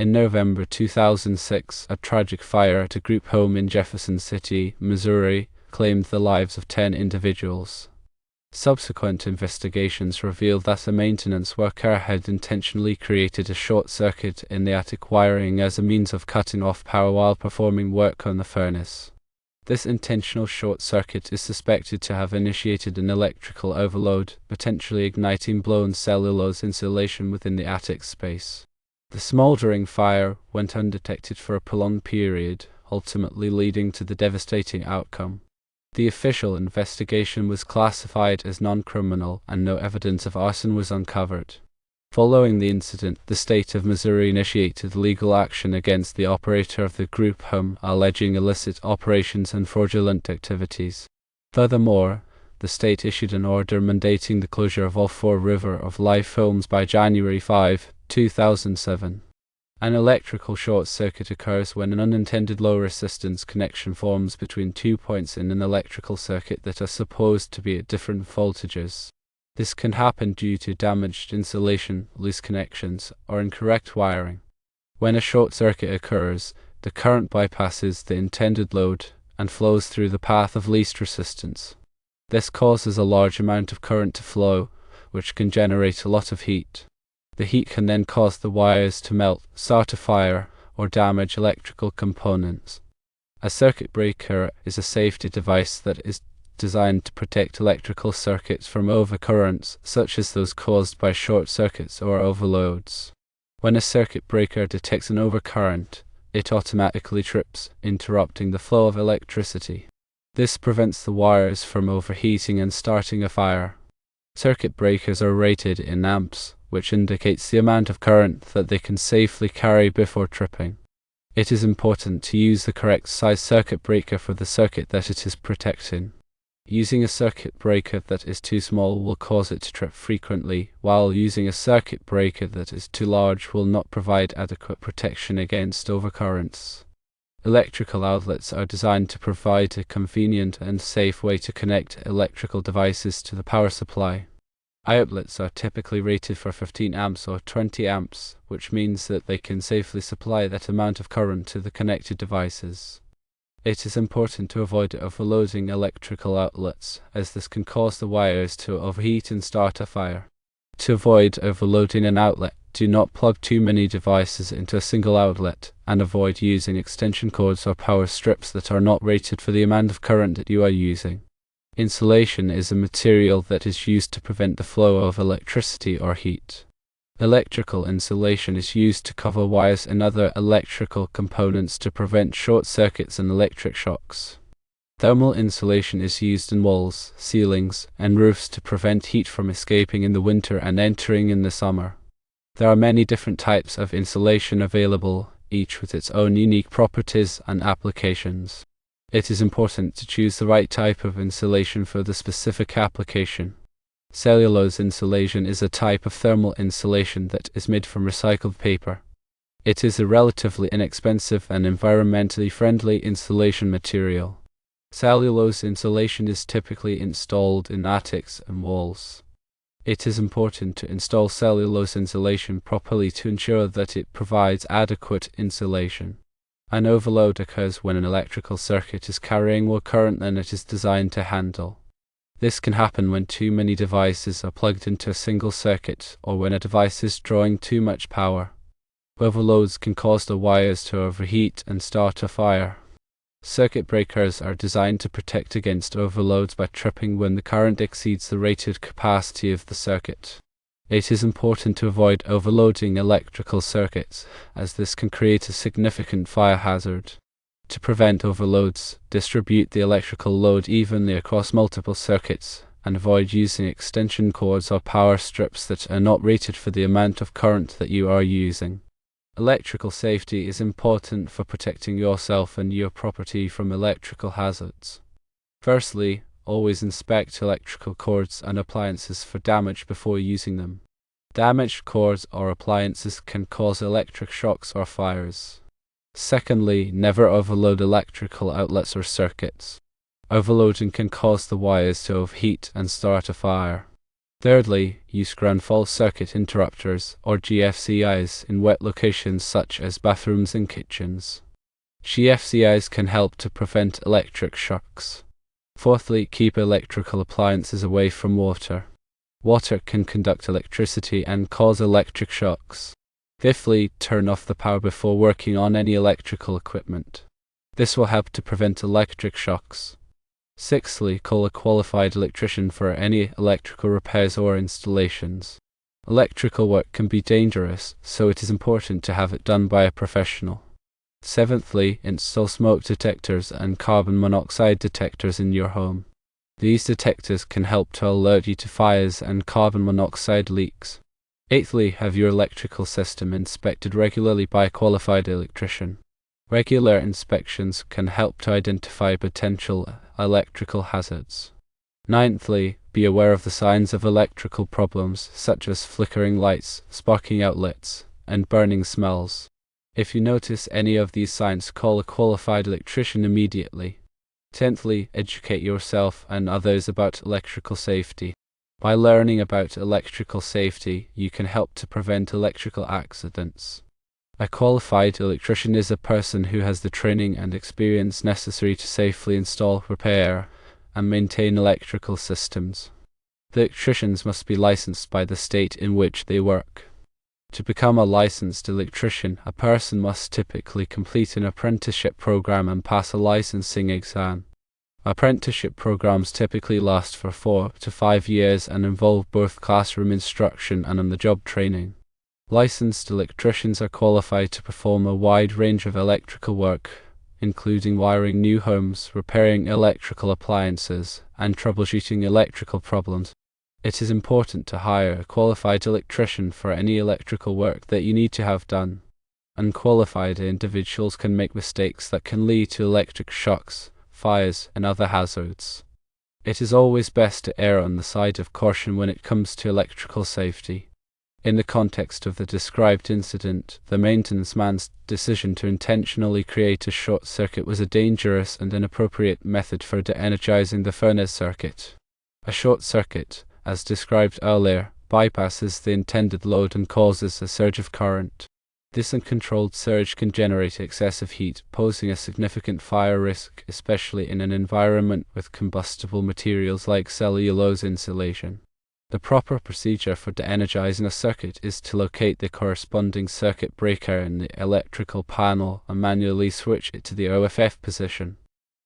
In November 2006, a tragic fire at a group home in Jefferson City, Missouri, claimed the lives of 10 individuals. Subsequent investigations revealed that a maintenance worker had intentionally created a short circuit in the attic wiring as a means of cutting off power while performing work on the furnace. This intentional short circuit is suspected to have initiated an electrical overload, potentially igniting blown cellulose insulation within the attic space. The smoldering fire went undetected for a prolonged period, ultimately leading to the devastating outcome. The official investigation was classified as non-criminal and no evidence of arson was uncovered. Following the incident, the state of Missouri initiated legal action against the operator of the group home, alleging illicit operations and fraudulent activities. Furthermore, the state issued an order mandating the closure of all 4 River of Life homes by January 5, 2007. An electrical short circuit occurs when an unintended low resistance connection forms between 2 points in an electrical circuit that are supposed to be at different voltages. This can happen due to damaged insulation, loose connections, or incorrect wiring. When a short circuit occurs, the current bypasses the intended load and flows through the path of least resistance. This causes a large amount of current to flow, which can generate a lot of heat. The heat can then cause the wires to melt, start a fire, or damage electrical components. A circuit breaker is a safety device that is designed to protect electrical circuits from overcurrents, such as those caused by short circuits or overloads. When a circuit breaker detects an overcurrent, it automatically trips, interrupting the flow of electricity. This prevents the wires from overheating and starting a fire. Circuit breakers are rated in amps, which indicates the amount of current that they can safely carry before tripping. It is important to use the correct size circuit breaker for the circuit that it is protecting. Using a circuit breaker that is too small will cause it to trip frequently, while using a circuit breaker that is too large will not provide adequate protection against overcurrents. Electrical outlets are designed to provide a convenient and safe way to connect electrical devices to the power supply. Outlets are typically rated for 15 amps or 20 amps, which means that they can safely supply that amount of current to the connected devices. It is important to avoid overloading electrical outlets, as this can cause the wires to overheat and start a fire. To avoid overloading an outlet, do not plug too many devices into a single outlet, and avoid using extension cords or power strips that are not rated for the amount of current that you are using. Insulation is a material that is used to prevent the flow of electricity or heat. Electrical insulation is used to cover wires and other electrical components to prevent short circuits and electric shocks. Thermal insulation is used in walls, ceilings, and roofs to prevent heat from escaping in the winter and entering in the summer. There are many different types of insulation available, each with its own unique properties and applications. It is important to choose the right type of insulation for the specific application. Cellulose insulation is a type of thermal insulation that is made from recycled paper. It is a relatively inexpensive and environmentally friendly insulation material. Cellulose insulation is typically installed in attics and walls. It is important to install cellulose insulation properly to ensure that it provides adequate insulation. An overload occurs when an electrical circuit is carrying more current than it is designed to handle. This can happen when too many devices are plugged into a single circuit, or when a device is drawing too much power. Overloads can cause the wires to overheat and start a fire. Circuit breakers are designed to protect against overloads by tripping when the current exceeds the rated capacity of the circuit. It is important to avoid overloading electrical circuits, as this can create a significant fire hazard. To prevent overloads, distribute the electrical load evenly across multiple circuits, and avoid using extension cords or power strips that are not rated for the amount of current that you are using. Electrical safety is important for protecting yourself and your property from electrical hazards. Firstly, always inspect electrical cords and appliances for damage before using them. Damaged cords or appliances can cause electric shocks or fires. Secondly, never overload electrical outlets or circuits. Overloading can cause the wires to overheat and start a fire. Thirdly, use ground fault circuit interrupters, or GFCIs, in wet locations such as bathrooms and kitchens. GFCIs can help to prevent electric shocks. Fourthly, keep electrical appliances away from water. Water can conduct electricity and cause electric shocks. Fifthly, turn off the power before working on any electrical equipment. This will help to prevent electric shocks. Sixthly, call a qualified electrician for any electrical repairs or installations. Electrical work can be dangerous, so it is important to have it done by a professional. Seventhly, install smoke detectors and carbon monoxide detectors in your home. These detectors can help to alert you to fires and carbon monoxide leaks. Eighthly, have your electrical system inspected regularly by a qualified electrician. Regular inspections can help to identify potential electrical hazards. Ninthly, be aware of the signs of electrical problems such as flickering lights, sparking outlets, and burning smells. If you notice any of these signs, call a qualified electrician immediately. Tenthly, educate yourself and others about electrical safety. By learning about electrical safety, you can help to prevent electrical accidents. A qualified electrician is a person who has the training and experience necessary to safely install, repair, and maintain electrical systems. The electricians must be licensed by the state in which they work. To become a licensed electrician, a person must typically complete an apprenticeship program and pass a licensing exam. Apprenticeship programs typically last for 4 to 5 years and involve both classroom instruction and on-the-job training. Licensed electricians are qualified to perform a wide range of electrical work, including wiring new homes, repairing electrical appliances, and troubleshooting electrical problems. It is important to hire a qualified electrician for any electrical work that you need to have done. Unqualified individuals can make mistakes that can lead to electric shocks, fires, and other hazards. It is always best to err on the side of caution when it comes to electrical safety. In the context of the described incident, the maintenance man's decision to intentionally create a short circuit was a dangerous and inappropriate method for de-energizing the furnace circuit. A short circuit, as described earlier, bypasses the intended load and causes a surge of current. This uncontrolled surge can generate excessive heat, posing a significant fire risk, especially in an environment with combustible materials like cellulose insulation. The proper procedure for de-energizing a circuit is to locate the corresponding circuit breaker in the electrical panel and manually switch it to the OFF position.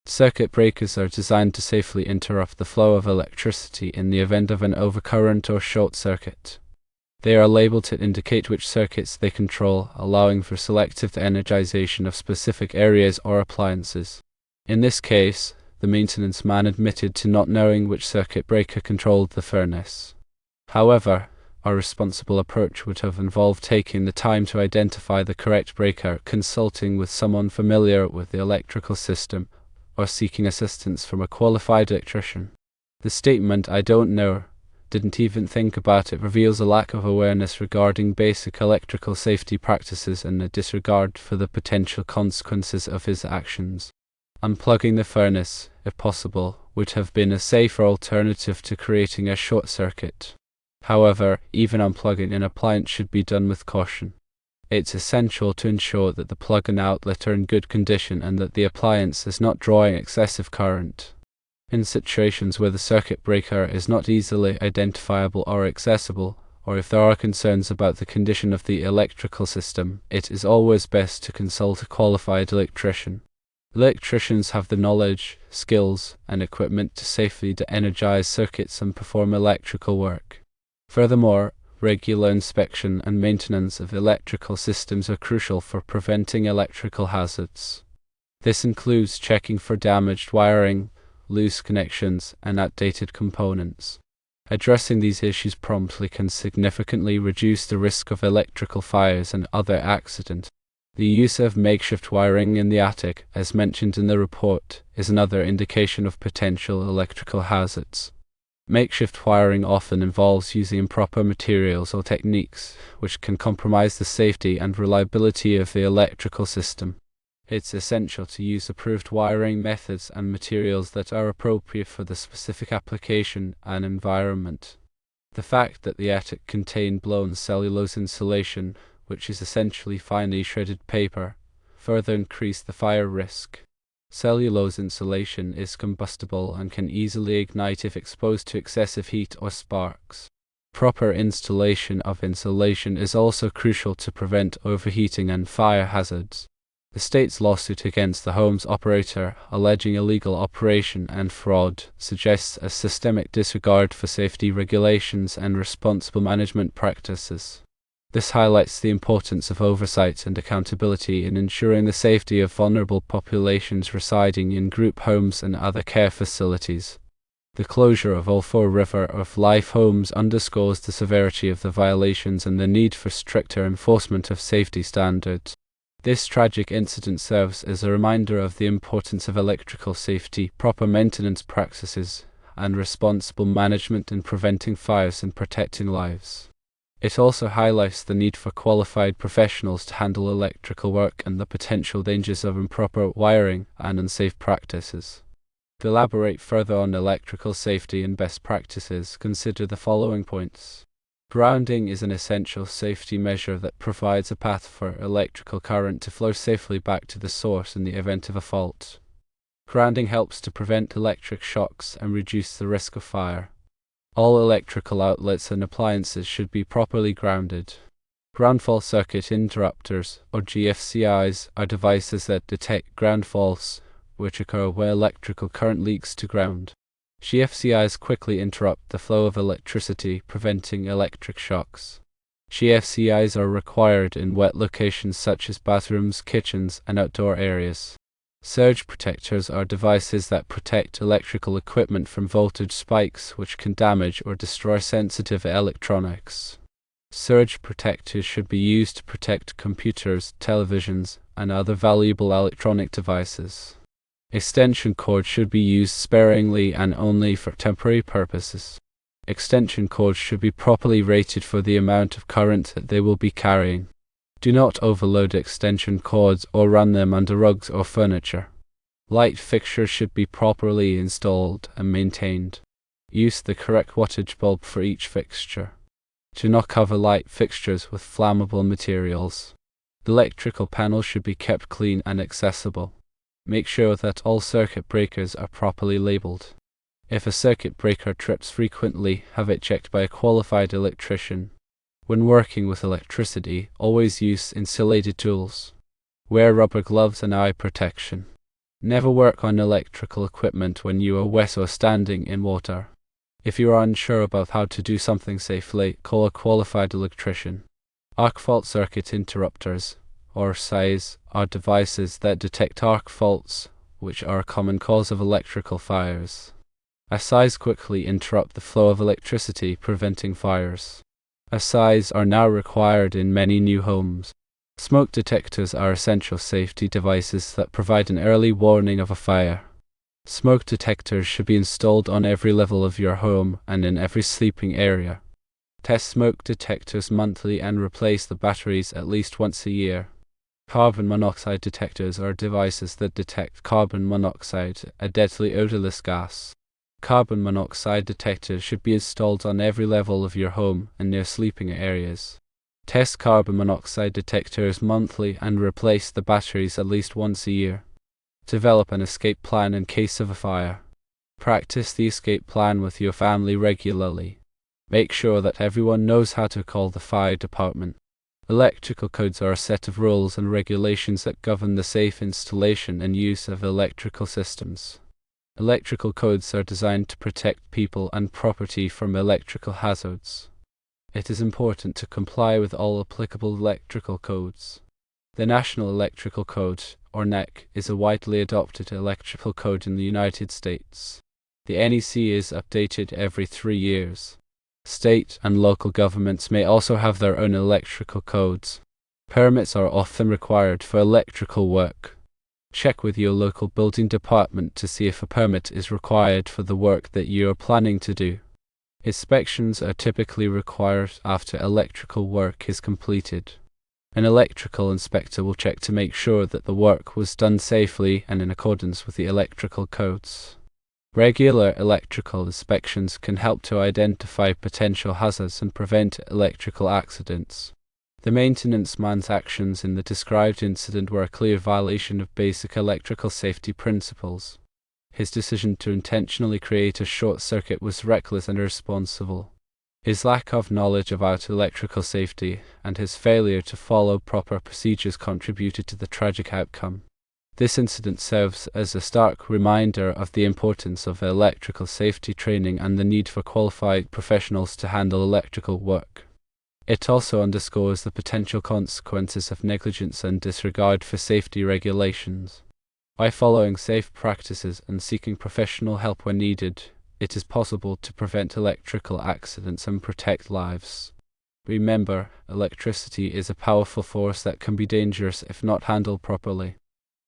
Circuit breakers are designed to safely interrupt the flow of electricity in the event of an overcurrent or short circuit. They are labeled to indicate which circuits they control, allowing for selective de-energization of specific areas or appliances. In this case, the maintenance man admitted to not knowing which circuit breaker controlled the furnace. However, our responsible approach would have involved taking the time to identify the correct breaker, consulting with someone familiar with the electrical system, or seeking assistance from a qualified electrician. The statement, "I don't know, didn't even think about it," reveals a lack of awareness regarding basic electrical safety practices and a disregard for the potential consequences of his actions. Unplugging the furnace, if possible, would have been a safer alternative to creating a short circuit. However, even unplugging an appliance should be done with caution. It's essential to ensure that the plug and outlet are in good condition and that the appliance is not drawing excessive current. In situations where the circuit breaker is not easily identifiable or accessible, or if there are concerns about the condition of the electrical system, it is always best to consult a qualified electrician. Electricians have the knowledge, skills, and equipment to safely de-energize circuits and perform electrical work. Furthermore, regular inspection and maintenance of electrical systems are crucial for preventing electrical hazards. This includes checking for damaged wiring, loose connections, and outdated components. Addressing these issues promptly can significantly reduce the risk of electrical fires and other accidents. The use of makeshift wiring in the attic, as mentioned in the report, is another indication of potential electrical hazards. Makeshift wiring often involves using improper materials or techniques, which can compromise the safety and reliability of the electrical system. It's essential to use approved wiring methods and materials that are appropriate for the specific application and environment. The fact that the attic contained blown cellulose insulation, which is essentially finely shredded paper, further increased the fire risk. Cellulose insulation is combustible and can easily ignite if exposed to excessive heat or sparks. Proper installation of insulation is also crucial to prevent overheating and fire hazards. The state's lawsuit against the home's operator, alleging illegal operation and fraud, suggests a systemic disregard for safety regulations and responsible management practices. This highlights the importance of oversight and accountability in ensuring the safety of vulnerable populations residing in group homes and other care facilities. The closure of all 4 River-of-Life homes underscores the severity of the violations and the need for stricter enforcement of safety standards. This tragic incident serves as a reminder of the importance of electrical safety, proper maintenance practices, and responsible management in preventing fires and protecting lives. It also highlights the need for qualified professionals to handle electrical work and the potential dangers of improper wiring and unsafe practices. To elaborate further on electrical safety and best practices, consider the following points. Grounding is an essential safety measure that provides a path for electrical current to flow safely back to the source in the event of a fault. Grounding helps to prevent electric shocks and reduce the risk of fire. All electrical outlets and appliances should be properly grounded. Ground fault circuit interrupters, or GFCIs, are devices that detect ground faults, which occur where electrical current leaks to ground. GFCIs quickly interrupt the flow of electricity, preventing electric shocks. GFCIs are required in wet locations such as bathrooms, kitchens, and outdoor areas. Surge protectors are devices that protect electrical equipment from voltage spikes, which can damage or destroy sensitive electronics. Surge protectors should be used to protect computers, televisions, and other valuable electronic devices. Extension cords should be used sparingly and only for temporary purposes. Extension cords should be properly rated for the amount of current that they will be carrying. Do not overload extension cords or run them under rugs or furniture. Light fixtures should be properly installed and maintained. Use the correct wattage bulb for each fixture. Do not cover light fixtures with flammable materials. The electrical panels should be kept clean and accessible. Make sure that all circuit breakers are properly labeled. If a circuit breaker trips frequently, have it checked by a qualified electrician. When working with electricity, always use insulated tools. Wear rubber gloves and eye protection. Never work on electrical equipment when you are wet or standing in water. If you are unsure about how to do something safely, call a qualified electrician. Arc fault circuit interrupters, or SIs, are devices that detect arc faults, which are a common cause of electrical fires. SIs quickly interrupt the flow of electricity, preventing fires. SIs are now required in many new homes. Smoke detectors are essential safety devices that provide an early warning of a fire. Smoke detectors should be installed on every level of your home and in every sleeping area. Test smoke detectors monthly and replace the batteries at least once a year. Carbon monoxide detectors are devices that detect carbon monoxide, a deadly odorless gas. Carbon monoxide detectors should be installed on every level of your home and near sleeping areas. Test carbon monoxide detectors monthly and replace the batteries at least once a year. Develop an escape plan in case of a fire. Practice the escape plan with your family regularly. Make sure that everyone knows how to call the fire department. Electrical codes are a set of rules and regulations that govern the safe installation and use of electrical systems. Electrical codes are designed to protect people and property from electrical hazards. It is important to comply with all applicable electrical codes. The National Electrical Code, or NEC, is a widely adopted electrical code in the United States. The NEC is updated every 3 years. State and local governments may also have their own electrical codes. Permits are often required for electrical work. Check with your local building department to see if a permit is required for the work that you are planning to do. Inspections are typically required after electrical work is completed. An electrical inspector will check to make sure that the work was done safely and in accordance with the electrical codes. Regular electrical inspections can help to identify potential hazards and prevent electrical accidents. The maintenance man's actions in the described incident were a clear violation of basic electrical safety principles. His decision to intentionally create a short circuit was reckless and irresponsible. His lack of knowledge about electrical safety and his failure to follow proper procedures contributed to the tragic outcome. This incident serves as a stark reminder of the importance of electrical safety training and the need for qualified professionals to handle electrical work. It also underscores the potential consequences of negligence and disregard for safety regulations. By following safe practices and seeking professional help when needed, it is possible to prevent electrical accidents and protect lives. Remember, electricity is a powerful force that can be dangerous if not handled properly.